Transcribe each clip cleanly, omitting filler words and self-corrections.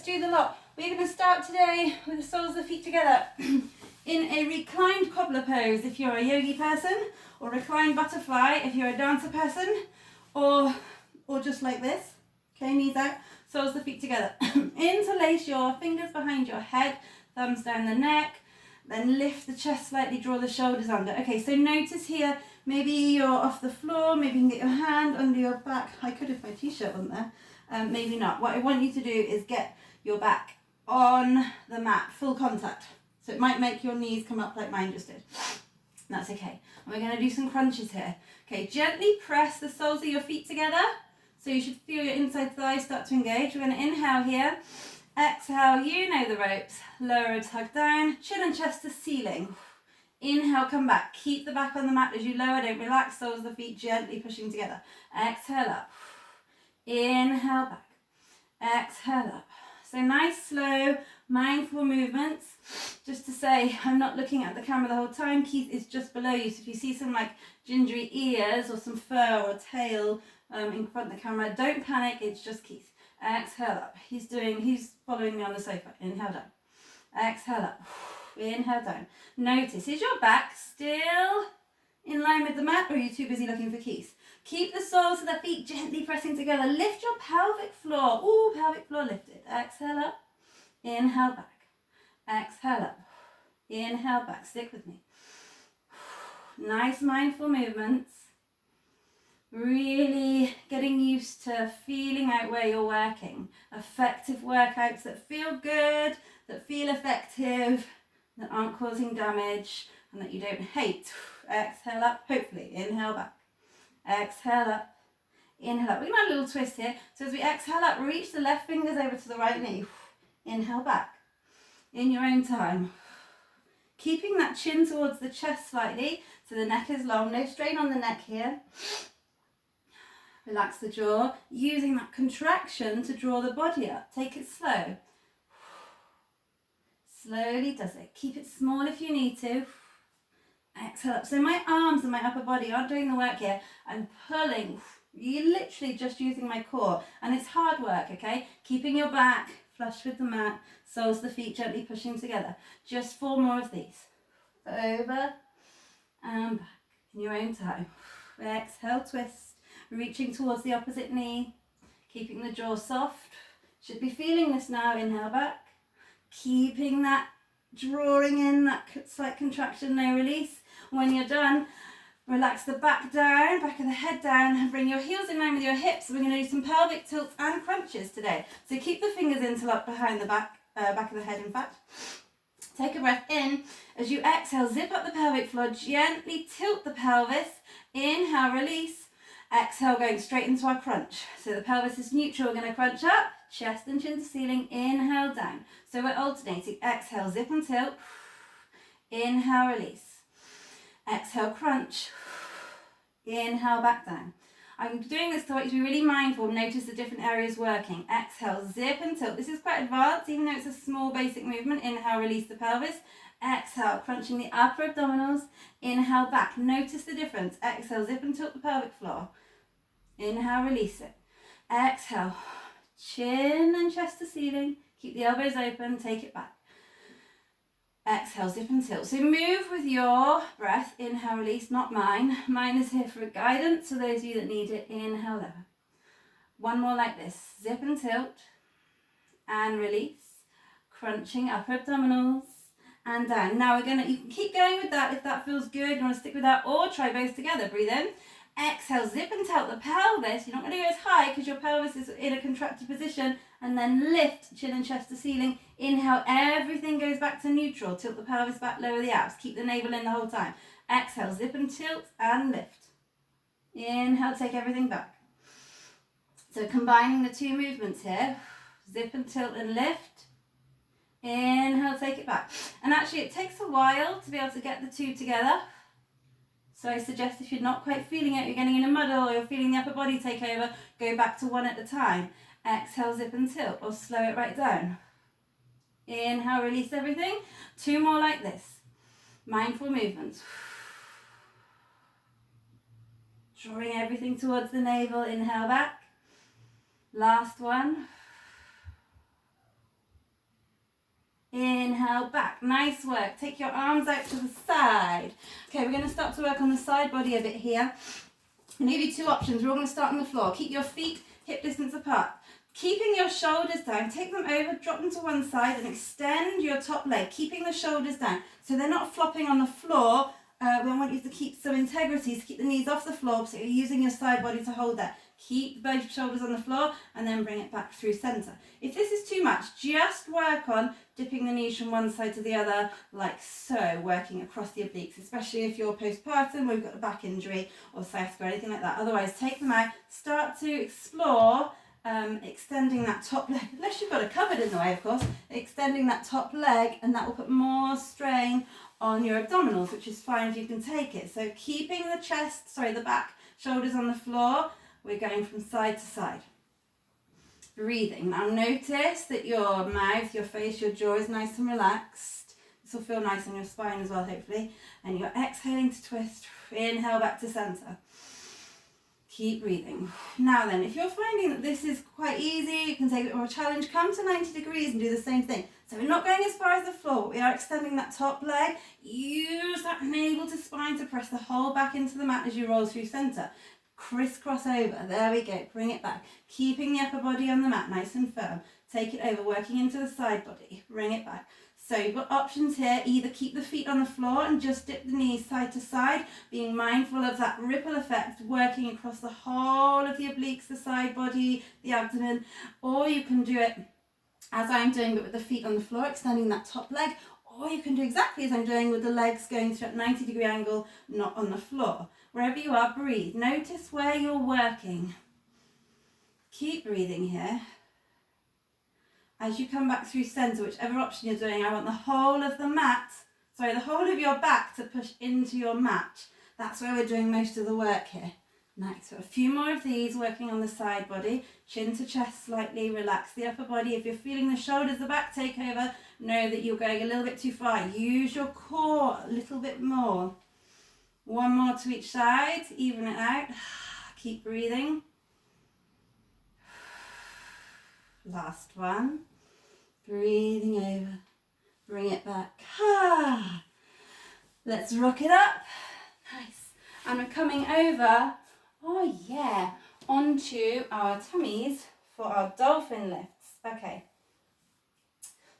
do the lot. We're going to start today with the soles of the feet together in a reclined cobbler pose if you're a yogi person, or reclined butterfly if you're a dancer person, or just like this. Okay, knees out, soles of the feet together. Interlace your fingers behind your head, thumbs down the neck, then lift the chest slightly, draw the shoulders under. Okay, so notice here, maybe you're off the floor, maybe you can get your hand under your back. I could if my t-shirt wasn't there, maybe not. What I want you to do is get your back on the mat, full contact. So it might make your knees come up like mine just did. That's okay. And we're going to do some crunches here. Okay, gently press the soles of your feet together. So you should feel your inside thighs start to engage. We're going to inhale here. Exhale, you know the ropes. Lower ribs hug down. Chin and chest to ceiling. Inhale, come back. Keep the back on the mat as you lower. Don't relax. Soles of the feet gently pushing together. Exhale up. Inhale back. Exhale up. So nice, slow, mindful movements. Just to say, I'm not looking at the camera the whole time. Keith is just below you. So if you see some like gingery ears or some fur or tail in front of the camera, don't panic. It's just Keith. Exhale up. He's following me on the sofa. Inhale down. Exhale up. Inhale down. Notice, is your back still in line with the mat, or are you too busy looking for Keith? Keep the soles of the feet gently pressing together. Lift your pelvic floor. Ooh, pelvic floor lifted. Exhale up. Inhale back. Exhale up. Inhale back. Stick with me. Nice mindful movements. Really getting used to feeling out where you're working. Effective workouts that feel good, that feel effective, that aren't causing damage, and that you don't hate. Exhale up, hopefully. Inhale back. Exhale up. Inhale up. We're going to have a little twist here. So as we exhale up, reach the left fingers over to the right knee. Inhale back. In your own time. Keeping that chin towards the chest slightly, so the neck is long. No strain on the neck here. Relax the jaw, using that contraction to draw the body up. Take it slow. Slowly does it. Keep it small if you need to. Exhale up. So my arms and my upper body aren't doing the work here. I'm pulling. You're literally just using my core. And it's hard work, okay? Keeping your back flush with the mat. Soles of the feet gently pushing together. Just 4 more of these. Over and back in your own time. Exhale, twist. Reaching towards the opposite knee. Keeping the jaw soft. Should be feeling this now. Inhale back. Keeping that drawing in, that slight contraction, no release. When you're done, relax the back down, back of the head down, and bring your heels in line with your hips. We're going to do some pelvic tilts and crunches today. So keep the fingers interlocked behind the back of the head, in fact. Take a breath in. As you exhale, zip up the pelvic floor, gently tilt the pelvis. Inhale, release. Exhale, going straight into our crunch. So the pelvis is neutral. We're going to crunch up, chest and chin to ceiling. Inhale, down. So we're alternating. Exhale, zip and tilt. Inhale, release. Exhale, crunch. Inhale, back down. I'm doing this to want you to be really mindful. Notice the different areas working. Exhale, zip and tilt. This is quite advanced, even though it's a small basic movement. Inhale, release the pelvis. Exhale, crunching the upper abdominals. Inhale, back. Notice the difference. Exhale, zip and tilt the pelvic floor. Inhale, release it. Exhale, chin and chest to ceiling. Keep the elbows open, take it back. Exhale, zip and tilt. So move with your breath. Inhale, release, not mine. Mine is here for guidance, so those of you that need it, inhale lower. 1 more like this. Zip and tilt. And release. Crunching upper abdominals. And down. Now you can keep going with that if that feels good. You want to stick with that, or try both together. Breathe in. Exhale, zip and tilt the pelvis. You're not going to go as high because your pelvis is in a contracted position. And then lift, chin and chest to ceiling. Inhale, everything goes back to neutral. Tilt the pelvis back, lower the abs. Keep the navel in the whole time. Exhale, zip and tilt and lift. Inhale, take everything back. So combining the 2 movements here. Zip and tilt and lift. Inhale, take it back. And actually it takes a while to be able to get the 2 together. So I suggest if you're not quite feeling it, you're getting in a muddle, or you're feeling the upper body take over, go back to 1 at a time. Exhale, zip and tilt, or slow it right down. Inhale, release everything. 2 more like this. Mindful movements. Drawing everything towards the navel. Inhale back. Last one. Inhale, back. Nice work. Take your arms out to the side. Okay, we're going to start to work on the side body a bit here. I'll give you two options. We're all going to start on the floor. Keep your feet hip distance apart. Keeping your shoulders down, take them over, drop them to one side and extend your top leg, keeping the shoulders down. So they're not flopping on the floor. We want you to keep some integrity, to keep the knees off the floor, so you're using your side body to hold that. Keep both shoulders on the floor and then bring it back through center. If this is too much, just work on dipping the knees from one side to the other, like so, working across the obliques, especially if you're postpartum or you've got a back injury or sciatica or anything like that. Otherwise, take them out, start to explore extending that top leg, unless you've got a cupboard in the way, of course, extending that top leg, and that will put more strain on your abdominals, which is fine if you can take it. So keeping the back shoulders on the floor, we're going from side to side. Breathing. Now notice that your mouth, your face, your jaw is nice and relaxed. This will feel nice on your spine as well, hopefully. And you're exhaling to twist. Inhale back to center. Keep breathing. Now then, if you're finding that this is quite easy, you can take it more of a challenge, come to 90 degrees and do the same thing. So we're not going as far as the floor, but we are extending that top leg. Use that navel to spine to press the whole back into the mat as you roll through center. Crisscross over. There we go. Bring it back. Keeping the upper body on the mat nice and firm. Take it over, working into the side body. Bring it back. So you've got options here. Either keep the feet on the floor and just dip the knees side to side, being mindful of that ripple effect, working across the whole of the obliques, the side body, the abdomen. Or you can do it as I'm doing, but with the feet on the floor, extending that top leg. Or you can do exactly as I'm doing with the legs going through at 90-degree angle, not on the floor. Wherever you are, breathe. Notice where you're working. Keep breathing here. As you come back through center, whichever option you're doing, I want the whole of the whole of your back to push into your mat. That's where we're doing most of the work here. Nice. So a few more of these, working on the side body. Chin to chest slightly, relax the upper body. If you're feeling the shoulders, the back take over, know that you're going a little bit too far. Use your core a little bit more. One more to each side, even it out. Keep breathing. Last one. Breathing over. Bring it back. Let's rock it up. Nice. And we're coming over, onto our tummies for our dolphin lifts. Okay.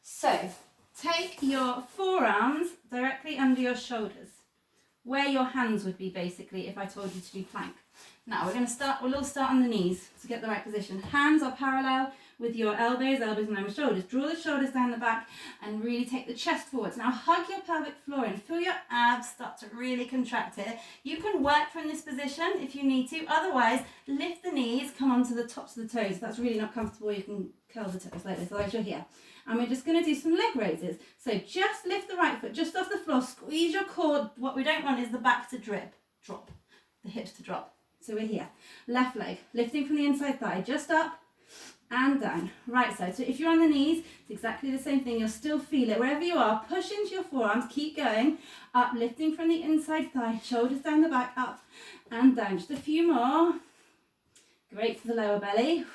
So, take your forearms directly under your shoulders, where your hands would be basically if I told you to do plank. Now we'll all start on the knees to get the right position. Hands are parallel with your elbows in line with shoulders. Draw the shoulders down the back and really take the chest forwards. Now hug your pelvic floor in. Feel your abs start to really contract here. You can work from this position if you need to. Otherwise, lift the knees, come onto the tops of the toes. If that's really not comfortable, you can curl the toes like this, otherwise you're here. And we're just going to do some leg raises. So just lift the right foot just off the floor. Squeeze your core. What we don't want is the back to drop, the hips to drop. So we're here. Left leg, lifting from the inside thigh, just up and down. Right side. So if you're on the knees, it's exactly the same thing. You'll still feel it. Wherever you are, push into your forearms. Keep going. Up, lifting from the inside thigh. Shoulders down the back, up and down. Just a few more. Great for the lower belly.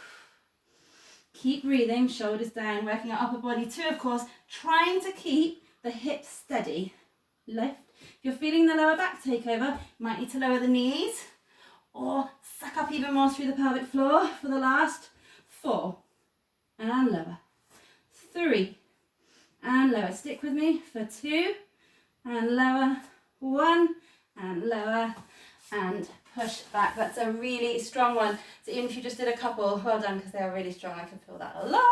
Keep breathing, shoulders down, working our upper body too, of course, trying to keep the hips steady. Lift. If you're feeling the lower back take over, you might need to lower the knees or suck up even more through the pelvic floor for the last 4. And lower. 3. And lower. Stick with me for 2. And lower. 1. And lower. And push back. That's a really strong one. So even if you just did a couple, well done, because they are really strong. I can feel that a lot.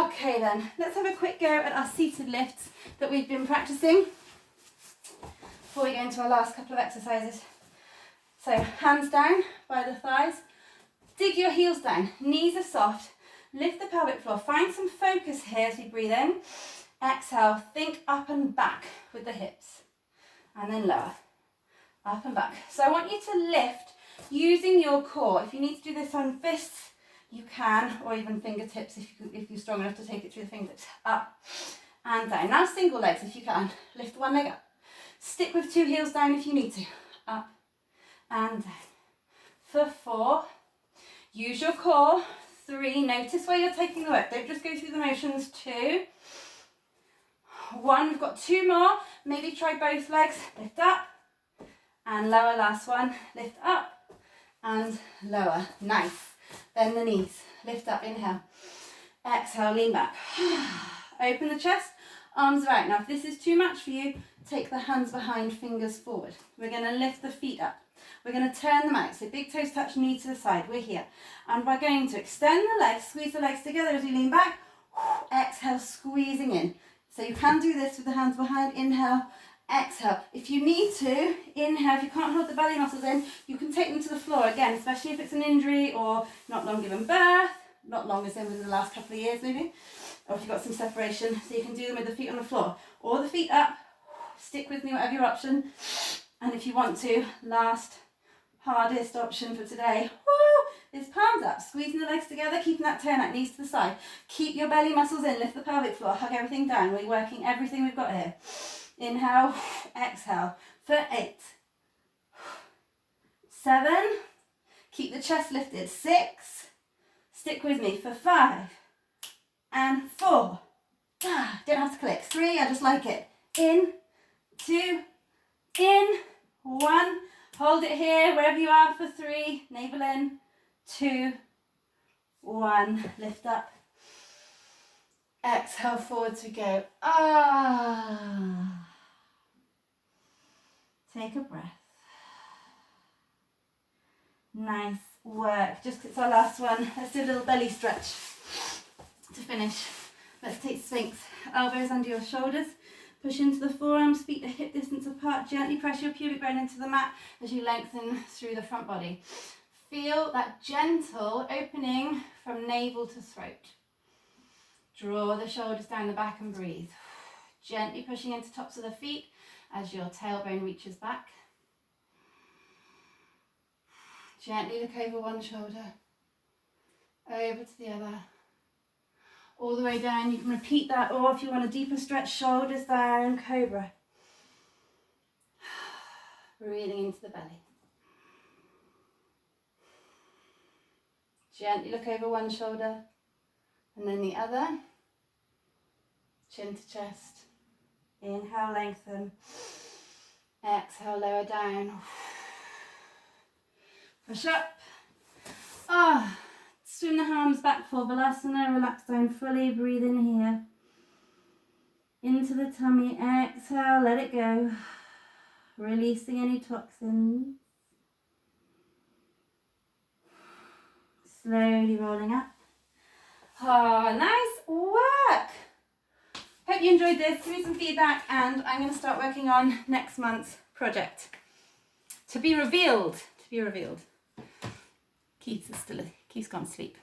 Okay then, let's have a quick go at our seated lifts that we've been practicing before we go into our last couple of exercises. So hands down by the thighs. Dig your heels down. Knees are soft. Lift the pelvic floor. Find some focus here as we breathe in. Exhale. Think up and back with the hips. And then lower. Up and back. So I want you to lift using your core. If you need to do this on fists, you can, or even fingertips if you're strong enough to take it through the fingertips. Up and down. Now single legs if you can. Lift one leg up. Stick with 2 heels down if you need to. Up and down. For 4. Use your core. 3. Notice where you're taking the work. Don't just go through the motions. 2. 1, we've got 2 more. Maybe try both legs. Lift up and lower. Last one. Lift up and lower. Nice. Bend the knees. Lift up. Inhale. Exhale. Lean back. Open the chest. Arms are out. Now, if this is too much for you, take the hands behind, fingers forward. We're going to lift the feet up. We're going to turn them out. So big toes touch, knee to the side. We're here. And we're going to extend the legs, squeeze the legs together as we lean back. Exhale, squeezing in. So you can do this with the hands behind. Inhale, exhale. If you need to, inhale. If you can't hold the belly muscles in, you can take them to the floor. Again, especially if it's an injury or not long given birth. Not long as in within the last couple of years maybe. Or if you've got some separation. So you can do them with the feet on the floor. Or the feet up. Stick with me, whatever your option. And if you want to, last hardest option for today, is palms up, squeezing the legs together, keeping that turn out, knees to the side. Keep your belly muscles in, lift the pelvic floor, hug everything down. We're working everything we've got here. Inhale, exhale for 8, 7, keep the chest lifted, 6, stick with me for 5, and 4. Don't have to click. 3, I just like it. In, 2, in, 1. Hold it here, wherever you are for 3. Navel in, 2, 1. Lift up. Exhale, forwards we go. Take a breath. Nice work. Just 'cause it's our last one, let's do a little belly stretch to finish. Let's take Sphinx. Elbows under your shoulders. Push into the forearms, feet are hip distance apart. Gently press your pubic bone into the mat as you lengthen through the front body. Feel that gentle opening from navel to throat. Draw the shoulders down the back and breathe. Gently pushing into tops of the feet as your tailbone reaches back. Gently look over one shoulder, over to the other. All the way down, you can repeat that, or if you want a deeper stretch, shoulders down, cobra. Breathing into the belly. Gently look over one shoulder, and then the other. Chin to chest. Inhale, lengthen. Exhale, lower down. Push up. Swim the arms back for Balasana, relax down fully, breathe in here. Into the tummy, exhale, let it go. Releasing any toxins. Slowly rolling up. Nice work. Hope you enjoyed this. Give me some feedback and I'm going to start working on next month's project. To be revealed. Keith's gone to sleep.